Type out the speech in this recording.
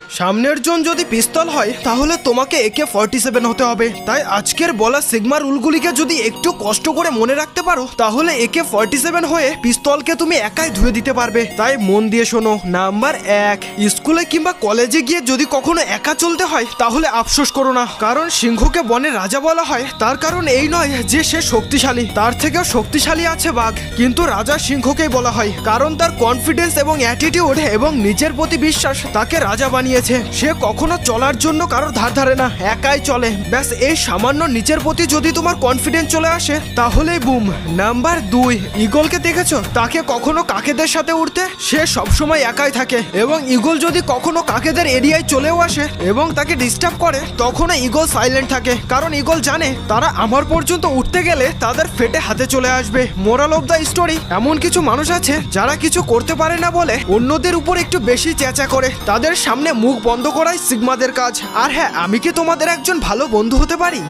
সামনের জন যদি পিস্তল হয় তাহলে তোমাকে AK-47 হতে হবে। তাই আজকের বলা সিগমা রুলগুলিকে যদি একটু কষ্ট করে মনে রাখতে পারো তাহলে AK-47 হয়ে পিস্তলকে তুমি একাই ধুয়ে দিতে পারবে। তাই মন দিয়ে শোনো। নাম্বার 1, স্কুলে কিংবা কলেজে গিয়ে যদি কখনো একা চলতে হয় তাহলে আফসোস করো না, কারণ সিংহকে বনের রাজা বলা হয় তার কারণ এই নয় যে সে শক্তিশালী, তার থেকেও শক্তিশালী আছে বাঘ, কিন্তু রাজা সিংহকেই বলা হয় কারণ তার কনফিডেন্স এবং অ্যাটিটিউড এবং নিজের প্রতি বিশ্বাস তাকে রাজা বানিয়েছে। সে কখনো চলার জন্য কারোর ধার ধারে না, একাই চলে। ব্যাস এই সামান্য নিচের প্রতি যদি তোমার কনফিডেন্স চলে আসে তাহলেই বুম। নাম্বার 2, ঈগলকে দেখেছো? তাকে কখনো কাকেদের সাথে উঠতে সে সবসময় একাই থাকে, এবং ঈগল যদি কখনো কাকেদের এরিয়ায় চলেও আসে এবং তাকে ডিস্টার্ব করে তখনও ঈগল সাইলেন্ট থাকে, কারণ ঈগল জানে তারা আমার পর্যন্ত উঠতে গেলে তাদের ফেটে হাতে চলে আসবে। মোরাল অফ দ্য স্টোরি, এমন কিছু মানুষ আছে যারা কিছু করতে পারে না বলে অন্যদের উপর একটু বেশি চেঁচা করে, তাদের সামনে মুখ বন্ধ করাই সিগমাদের কাজ। আর হ্যাঁ, আমি কি তোমাদের একজন ভালো বন্ধু হতে পারি?